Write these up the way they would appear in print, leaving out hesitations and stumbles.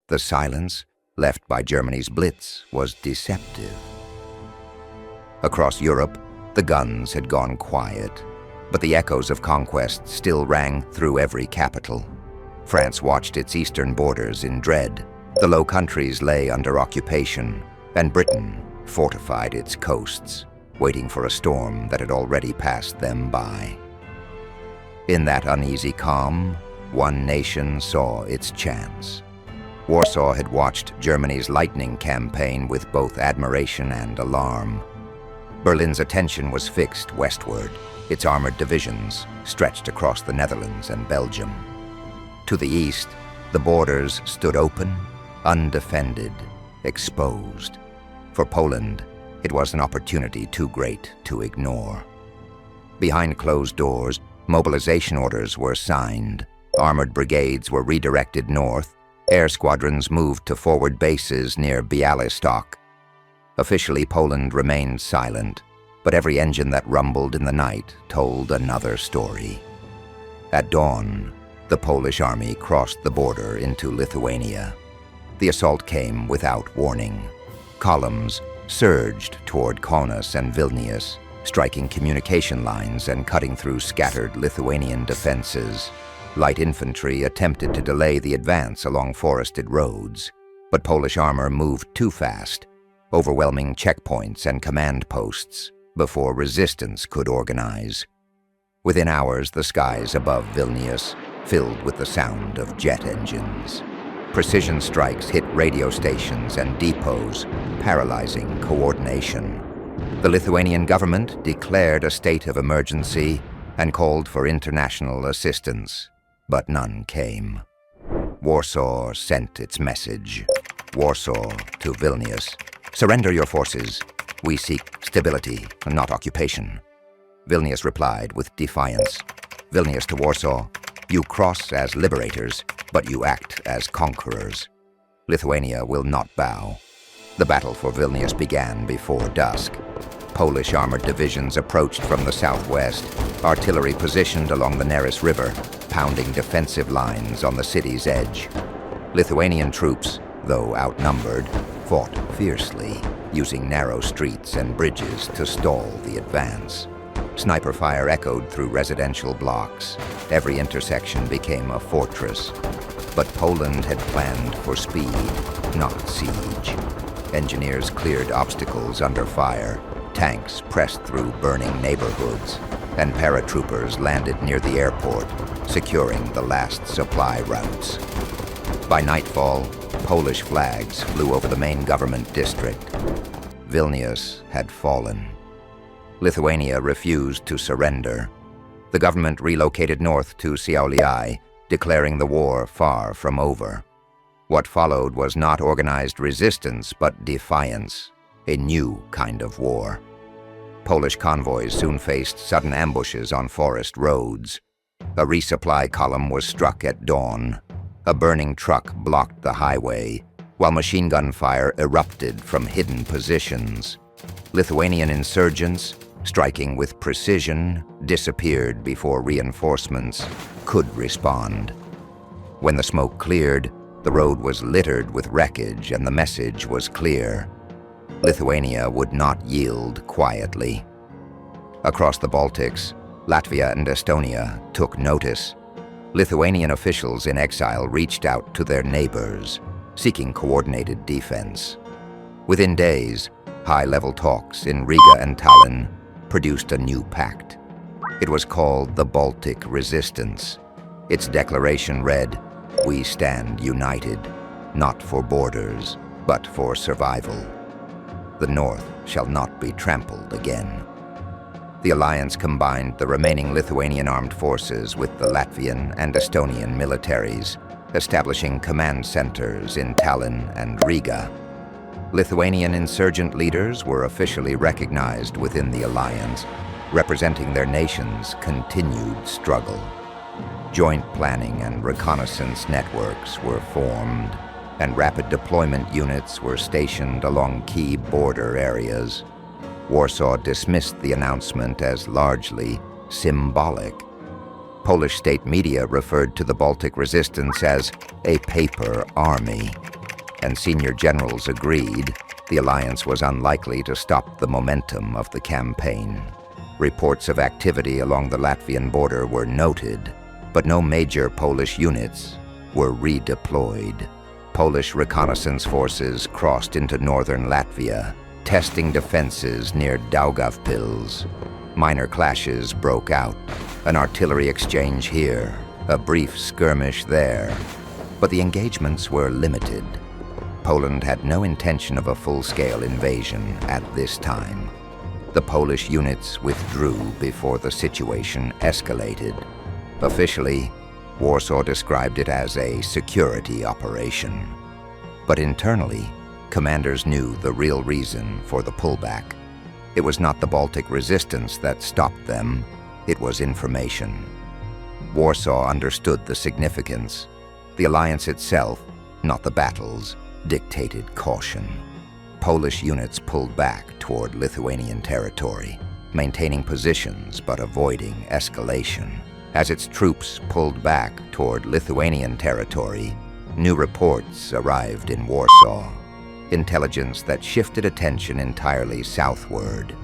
The silence left by Germany's blitz was deceptive. Across Europe, the guns had gone quiet, but the echoes of conquest still rang through every capital. France watched its eastern borders in dread. The Low Countries lay under occupation, and Britain fortified its coasts, waiting for a storm that had already passed them by. In that uneasy calm, one nation saw its chance. Warsaw had watched Germany's lightning campaign with both admiration and alarm. Berlin's attention was fixed westward, its armored divisions stretched across the Netherlands and Belgium. To the east, the borders stood open, undefended, exposed. For Poland, it was an opportunity too great to ignore. Behind closed doors, mobilization orders were signed. Armored brigades were redirected north. Air squadrons moved to forward bases near Bialystok. Officially, Poland remained silent, but every engine that rumbled in the night told another story. At dawn, the Polish army crossed the border into Lithuania. The assault came without warning. Columns surged toward Kaunas and Vilnius, striking communication lines and cutting through scattered Lithuanian defenses. Light infantry attempted to delay the advance along forested roads, but Polish armor moved too fast, overwhelming checkpoints and command posts before resistance could organize. Within hours, the skies above Vilnius filled with the sound of jet engines. Precision strikes hit radio stations and depots, paralyzing coordination. The Lithuanian government declared a state of emergency and called for international assistance, but none came. Warsaw sent its message. Warsaw to Vilnius. Surrender your forces. We seek stability, not occupation. Vilnius replied with defiance. Vilnius to Warsaw. You cross as liberators, but you act as conquerors. Lithuania will not bow. The battle for Vilnius began before dusk. Polish armored divisions approached from the southwest, artillery positioned along the Neris River, pounding defensive lines on the city's edge. Lithuanian troops, though outnumbered, fought fiercely, using narrow streets and bridges to stall the advance. Sniper fire echoed through residential blocks. Every intersection became a fortress. But Poland had planned for speed, not siege. Engineers cleared obstacles under fire. Tanks pressed through burning neighborhoods, and paratroopers landed near the airport, securing the last supply routes. By nightfall, Polish flags flew over the main government district. Vilnius had fallen. Lithuania refused to surrender. The government relocated north to Šiauliai, declaring the war far from over. What followed was not organized resistance, but defiance, a new kind of war. Polish convoys soon faced sudden ambushes on forest roads. A resupply column was struck at dawn. A burning truck blocked the highway, while machine gun fire erupted from hidden positions. Lithuanian insurgents, striking with precision, disappeared before reinforcements could respond. When the smoke cleared, the road was littered with wreckage and the message was clear. Lithuania would not yield quietly. Across the Baltics, Latvia and Estonia took notice. Lithuanian officials in exile reached out to their neighbors, seeking coordinated defense. Within days, high-level talks in Riga and Tallinn produced a new pact. It was called the Baltic Resistance. Its declaration read, "We stand united, not for borders, but for survival. The North shall not be trampled again." The alliance combined the remaining Lithuanian armed forces with the Latvian and Estonian militaries, establishing command centers in Tallinn and Riga. Lithuanian insurgent leaders were officially recognized within the alliance, representing their nation's continued struggle. Joint planning and reconnaissance networks were formed, and rapid deployment units were stationed along key border areas. Warsaw dismissed the announcement as largely symbolic. Polish state media referred to the Baltic Resistance as a paper army, and senior generals agreed the alliance was unlikely to stop the momentum of the campaign. Reports of activity along the Latvian border were noted, but no major Polish units were redeployed. Polish reconnaissance forces crossed into northern Latvia, testing defenses near Daugavpils. Minor clashes broke out, an artillery exchange here, a brief skirmish there, but the engagements were limited. Poland had no intention of a full-scale invasion at this time. The Polish units withdrew before the situation escalated. Officially, Warsaw described it as a security operation. But internally, commanders knew the real reason for the pullback. It was not the Baltic Resistance that stopped them, it was information. Warsaw understood the significance. The alliance itself, not the battles, dictated caution. Polish units pulled back toward Lithuanian territory, maintaining positions but avoiding escalation. As its troops pulled back toward Lithuanian territory, new reports arrived in Warsaw. Intelligence that shifted attention entirely southward.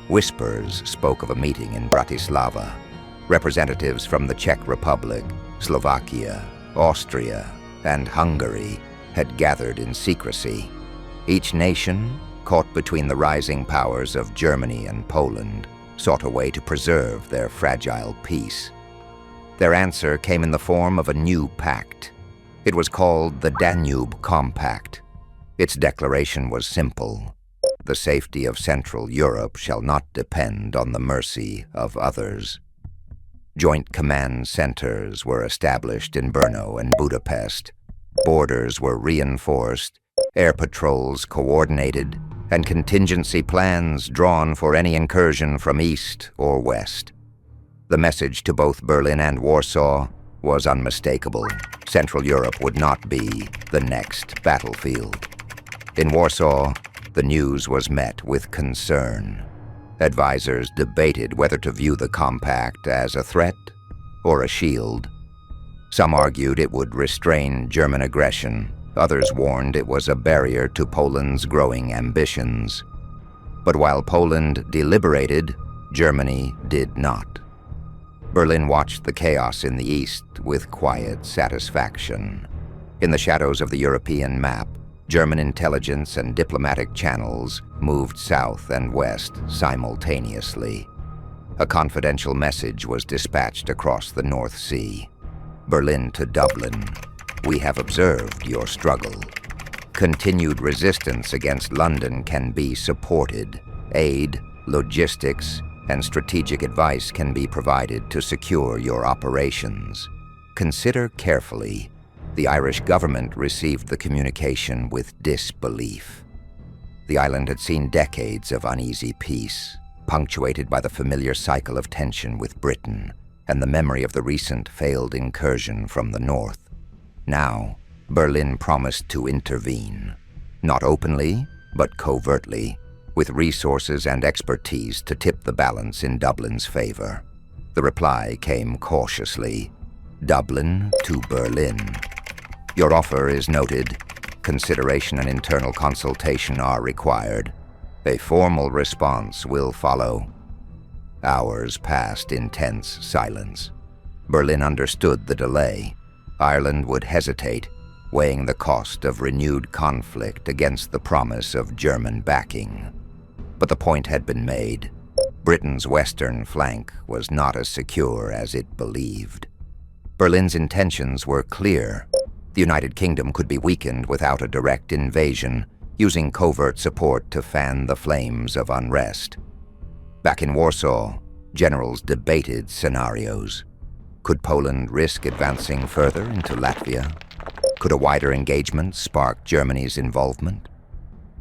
Whispers spoke of a meeting in Bratislava. Representatives from the Czech Republic, Slovakia, Austria, and Hungary had gathered in secrecy. Each nation, caught between the rising powers of Germany and Poland, sought a way to preserve their fragile peace. Their answer came in the form of a new pact. It was called the Danube Compact. Its declaration was simple. The safety of Central Europe shall not depend on the mercy of others. Joint command centers were established in Brno and Budapest. Borders were reinforced, air patrols coordinated, and contingency plans drawn for any incursion from east or west. The message to both Berlin and Warsaw was unmistakable. Central Europe would not be the next battlefield. In Warsaw, the news was met with concern. Advisors debated whether to view the compact as a threat or a shield. Some argued it would restrain German aggression. Others warned it was a barrier to Poland's growing ambitions. But while Poland deliberated, Germany did not. Berlin watched the chaos in the east with quiet satisfaction. In the shadows of the European map, German intelligence and diplomatic channels moved south and west simultaneously. A confidential message was dispatched across the North Sea. Berlin to Dublin. We have observed your struggle. Continued resistance against London can be supported. Aid, logistics, and strategic advice can be provided to secure your operations. Consider carefully. The Irish government received the communication with disbelief. The island had seen decades of uneasy peace, punctuated by the familiar cycle of tension with Britain and the memory of the recent failed incursion from the north. Now, Berlin promised to intervene, not openly, but covertly, with resources and expertise to tip the balance in Dublin's favor. The reply came cautiously. Dublin to Berlin. Your offer is noted. Consideration and internal consultation are required. A formal response will follow. Hours passed in tense silence. Berlin understood the delay. Ireland would hesitate, weighing the cost of renewed conflict against the promise of German backing. But the point had been made. Britain's western flank was not as secure as it believed. Berlin's intentions were clear. The United Kingdom could be weakened without a direct invasion, using covert support to fan the flames of unrest. Back in Warsaw, generals debated scenarios. Could Poland risk advancing further into Latvia? Could a wider engagement spark Germany's involvement?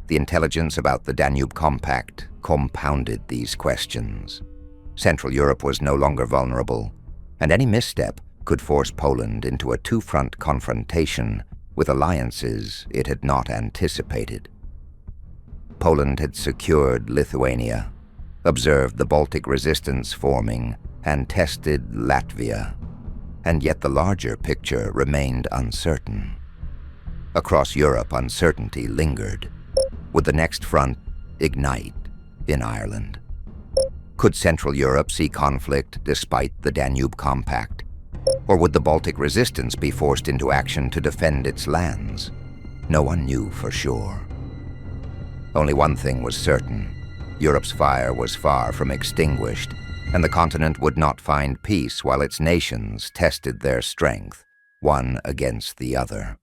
The intelligence about the Danube Compact compounded these questions. Central Europe was no longer vulnerable, and any misstep could force Poland into a two-front confrontation with alliances it had not anticipated. Poland had secured Lithuania, observed the Baltic Resistance forming, and tested Latvia, and yet the larger picture remained uncertain. Across Europe, uncertainty lingered. Would the next front ignite in Ireland? Could Central Europe see conflict despite the Danube Compact? Or would the Baltic Resistance be forced into action to defend its lands? No one knew for sure. Only one thing was certain. Europe's fire was far from extinguished, and the continent would not find peace while its nations tested their strength, one against the other.